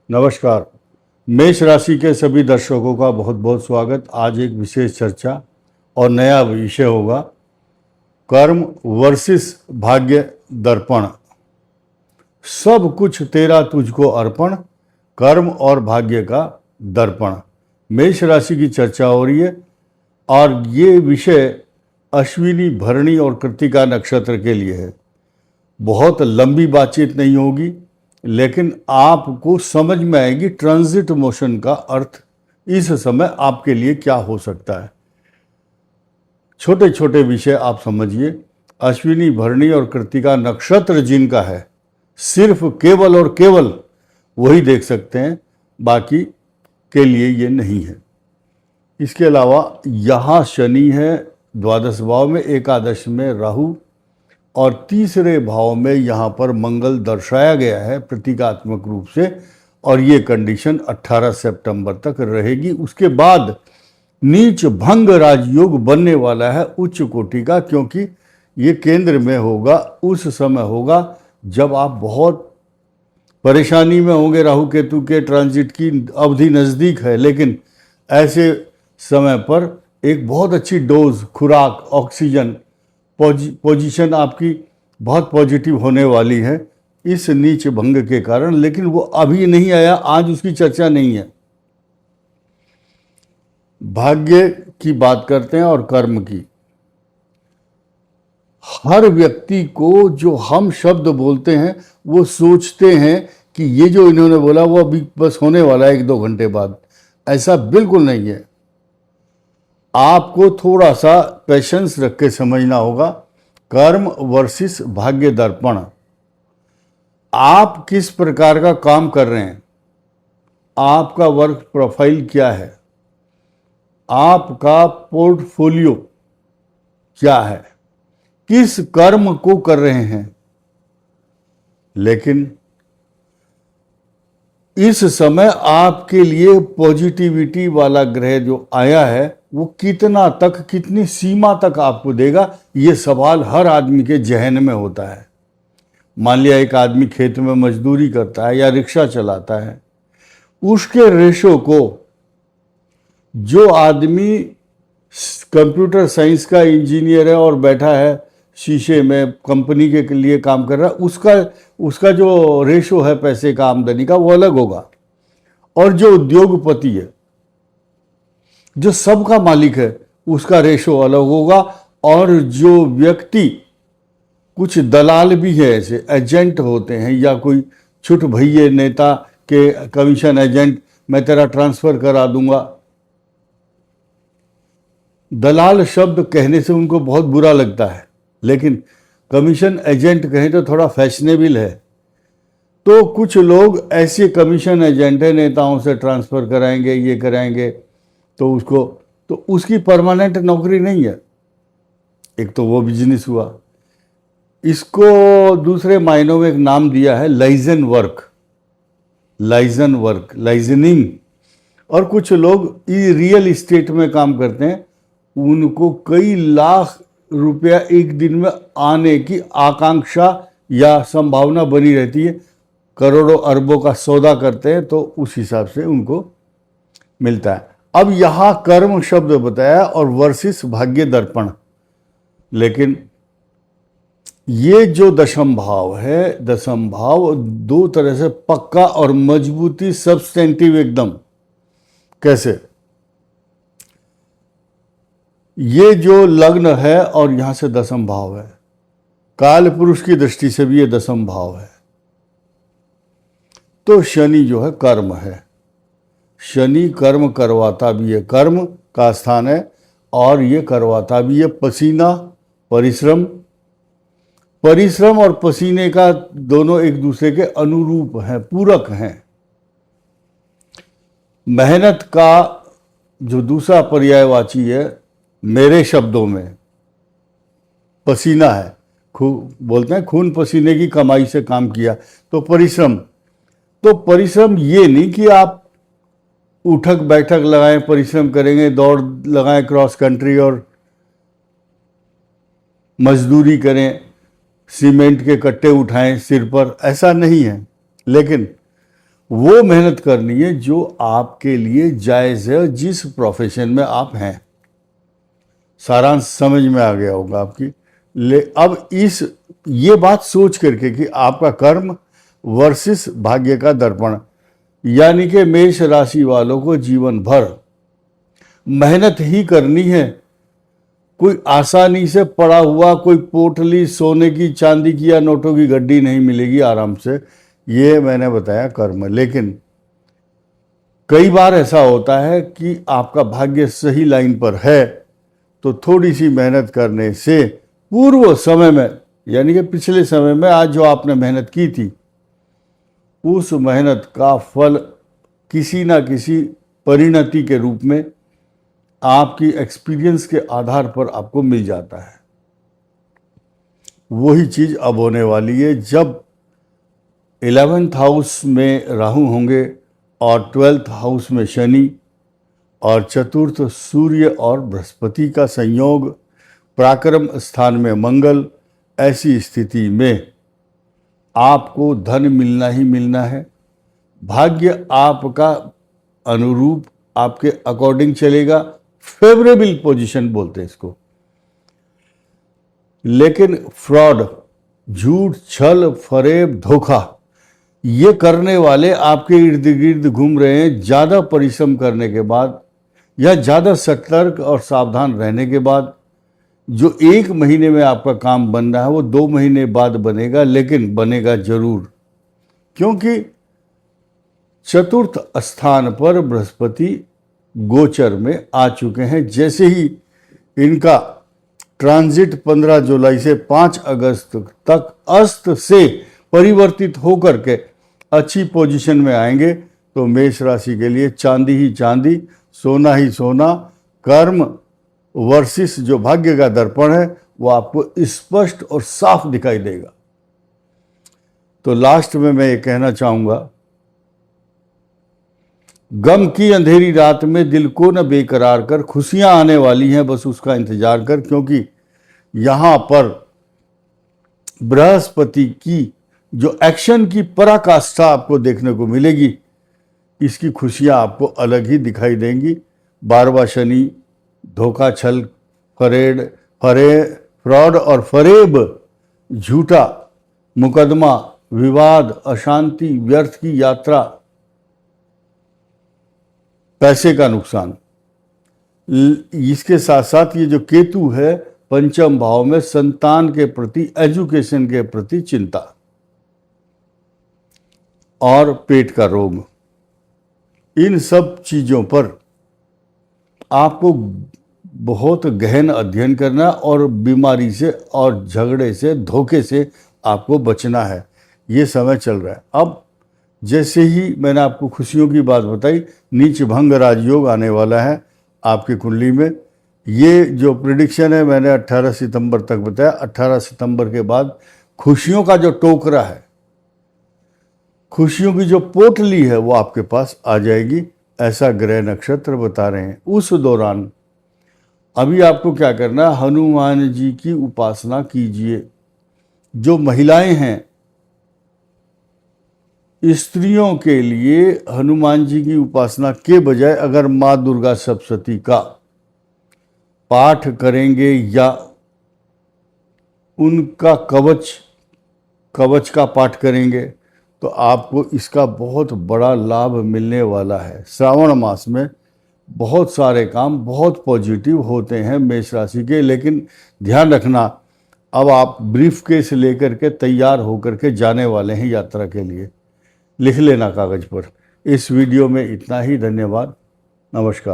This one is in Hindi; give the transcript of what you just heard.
नमस्कार। मेष राशि के सभी दर्शकों का बहुत बहुत स्वागत। आज एक विशेष चर्चा और नया विषय होगा, कर्म वर्सेस भाग्य दर्पण। सब कुछ तेरा तुझको अर्पण, कर्म और भाग्य का दर्पण। मेष राशि की चर्चा हो रही है और ये विषय अश्विनी, भरणी और कृत्तिका नक्षत्र के लिए है। बहुत लंबी बातचीत नहीं होगी, लेकिन आपको समझ में आएगी ट्रांजिट मोशन का अर्थ इस समय आपके लिए क्या हो सकता है। छोटे छोटे विषय आप समझिए। अश्विनी, भरणी और कृत्तिका नक्षत्र जिनका है, सिर्फ केवल और केवल वही देख सकते हैं, बाकी के लिए ये नहीं है। इसके अलावा यहाँ शनि है द्वादश भाव में, एकादश में राहु और तीसरे भाव में यहाँ पर मंगल दर्शाया गया है प्रतीकात्मक रूप से, और ये कंडीशन 18 सितंबर तक रहेगी। उसके बाद नीच भंग राजयोग बनने वाला है उच्च कोटि का, क्योंकि ये केंद्र में होगा। उस समय होगा जब आप बहुत परेशानी में होंगे। राहु केतु के ट्रांजिट की अवधि नज़दीक है, लेकिन ऐसे समय पर एक बहुत अच्छी डोज, खुराक, ऑक्सीजन, पोजीशन आपकी बहुत पॉजिटिव होने वाली है इस नीच भंग के कारण। लेकिन वो अभी नहीं आया, आज उसकी चर्चा नहीं है। भाग्य की बात करते हैं और कर्म की। हर व्यक्ति को जो हम शब्द बोलते हैं वो सोचते हैं कि ये जो इन्होंने बोला वो अभी बस होने वाला है 1-2 घंटे बाद। ऐसा बिल्कुल नहीं है। आपको थोड़ा सा पेशेंस रख के समझना होगा। कर्म वर्सेस भाग्य दर्पण। आप किस प्रकार का काम कर रहे हैं, आपका वर्क प्रोफाइल क्या है, आपका पोर्टफोलियो क्या है, किस कर्म को कर रहे हैं। लेकिन इस समय आपके लिए पॉजिटिविटी वाला ग्रह जो आया है वो कितना तक, कितनी सीमा तक आपको देगा, ये सवाल हर आदमी के जहन में होता है। मान लिया एक आदमी खेत में मजदूरी करता है या रिक्शा चलाता है, उसके रेशो को जो आदमी कंप्यूटर साइंस का इंजीनियर है और बैठा है शीशे में कंपनी के लिए काम कर रहा है, उसका जो रेशो है पैसे का, आमदनी का, वो अलग होगा। और जो उद्योगपति है, जो सबका मालिक है, उसका रेशो अलग होगा। और जो व्यक्ति, कुछ दलाल भी है, ऐसे एजेंट होते हैं, या कोई छुट भैये नेता के कमीशन एजेंट, मैं तेरा ट्रांसफर करा दूंगा। दलाल शब्द कहने से उनको बहुत बुरा लगता है, लेकिन कमीशन एजेंट कहें तो थोड़ा फैशनेबल है। तो कुछ लोग ऐसे कमीशन एजेंट है, नेताओं से ट्रांसफ़र कराएंगे, ये कराएंगे, तो उसकी परमानेंट नौकरी नहीं है। एक तो वो बिजनेस हुआ। इसको दूसरे मायनों में एक नाम दिया है लाइजन वर्क, लाइजनिंग। और कुछ लोग रियल इस्टेट में काम करते हैं, उनको कई लाख रुपया एक दिन में आने की आकांक्षा या संभावना बनी रहती है। करोड़ों अरबों का सौदा करते हैं तो उस हिसाब से उनको मिलता है। अब यहाँ कर्म शब्द बताया और वर्सेस भाग्य दर्पण। लेकिन ये जो दशम भाव है, दशम भाव दो तरह से पक्का और मजबूती, सब्सटेंटिव एकदम। कैसे? ये जो लग्न है और यहाँ से दशम भाव है, काल पुरुष की दृष्टि से भी ये दशम भाव है। तो शनि जो है कर्म है। शनि कर्म करवाता भी है, कर्म का स्थान है, और ये करवाता भी है पसीना, परिश्रम। परिश्रम और पसीने का दोनों एक दूसरे के अनुरूप हैं, पूरक हैं। मेहनत का जो दूसरा पर्यायवाची है मेरे शब्दों में पसीना है। बोलते हैं खून पसीने की कमाई से काम किया, तो परिश्रम। तो परिश्रम ये नहीं कि आप उठक बैठक लगाएं, परिश्रम करेंगे, दौड़ लगाएं क्रॉस कंट्री और मजदूरी करें, सीमेंट के कट्टे उठाएं सिर पर, ऐसा नहीं है। लेकिन वो मेहनत करनी है जो आपके लिए जायज़ है, जिस प्रोफेशन में आप हैं। सारांश समझ में आ गया होगा आपकी। अब ये बात सोच करके कि आपका कर्म वर्सेस भाग्य का दर्पण, यानी कि मेष राशि वालों को जीवन भर मेहनत ही करनी है। कोई आसानी से पड़ा हुआ कोई पोटली सोने की, चांदी की या नोटों की गड्डी नहीं मिलेगी आराम से। ये मैंने बताया कर्म। लेकिन कई बार ऐसा होता है कि आपका भाग्य सही लाइन पर है, तो थोड़ी सी मेहनत करने से पूर्व समय में, यानी कि पिछले समय में आज जो आपने मेहनत की थी, उस मेहनत का फल किसी ना किसी परिणति के रूप में आपकी एक्सपीरियंस के आधार पर आपको मिल जाता है। वही चीज़ अब होने वाली है। जब 11th हाउस में राहु होंगे और 12th हाउस में शनि और चतुर्थ सूर्य और बृहस्पति का संयोग, पराक्रम स्थान में मंगल, ऐसी स्थिति में आपको धन मिलना ही मिलना है। भाग्य आपका अनुरूप, आपके अकॉर्डिंग चलेगा। फेवरेबल पोजीशन बोलते हैं इसको। लेकिन फ्रॉड, झूठ, छल, फरेब, धोखा, ये करने वाले आपके इर्द गिर्द घूम रहे हैं। ज़्यादा परिश्रम करने के बाद या ज़्यादा सतर्क और सावधान रहने के बाद जो 1 महीने में आपका काम बन रहा है, वो 2 महीने बाद बनेगा, लेकिन बनेगा जरूर। क्योंकि चतुर्थ स्थान पर बृहस्पति गोचर में आ चुके हैं। जैसे ही इनका ट्रांजिट 15 जुलाई से 5 अगस्त तक अस्त से परिवर्तित होकर के अच्छी पोजीशन में आएंगे, तो मेष राशि के लिए चांदी ही चांदी, सोना ही सोना, कर्म वर्सेस जो भाग्य का दर्पण है वो आपको स्पष्ट और साफ दिखाई देगा। तो लास्ट में मैं ये कहना चाहूँगा, गम की अंधेरी रात में दिल को न बेकरार कर, खुशियां आने वाली हैं, बस उसका इंतजार कर। क्योंकि यहाँ पर बृहस्पति की जो एक्शन की पराकाष्ठा आपको देखने को मिलेगी, इसकी खुशियां आपको अलग ही दिखाई देंगी। 12वां शनि, धोखा, छल, फ्रॉड और फरेब, झूठा, मुकदमा, विवाद, अशांति, व्यर्थ की यात्रा, पैसे का नुकसान। इसके साथ साथ ये जो केतु है पंचम भाव में, संतान के प्रति, एजुकेशन के प्रति चिंता और पेट का रोग, इन सब चीज़ों पर आपको बहुत गहन अध्ययन करना और बीमारी से और झगड़े से, धोखे से आपको बचना है। ये समय चल रहा है। अब जैसे ही मैंने आपको खुशियों की बात बताई, नीच भंग राजयोग आने वाला है आपकी कुंडली में। ये जो प्रिडिक्शन है मैंने 18 सितंबर तक बताया। 18 सितंबर के बाद खुशियों का जो टोकरा है, खुशियों की जो पोटली है, वो आपके पास आ जाएगी, ऐसा ग्रह नक्षत्र बता रहे हैं। उस दौरान अभी आपको क्या करना है, हनुमान जी की उपासना कीजिए। जो महिलाएं हैं, स्त्रियों के लिए हनुमान जी की उपासना के बजाय अगर माँ दुर्गा सप्तशती का पाठ करेंगे या उनका कवच का पाठ करेंगे, तो आपको इसका बहुत बड़ा लाभ मिलने वाला है। श्रावण मास में बहुत सारे काम बहुत पॉजिटिव होते हैं मेष राशि के। लेकिन ध्यान रखना, अब आप ब्रीफ केस लेकर के तैयार होकर के जाने वाले हैं यात्रा के लिए। लिख लेना कागज पर। इस वीडियो में इतना ही। धन्यवाद। नमस्कार।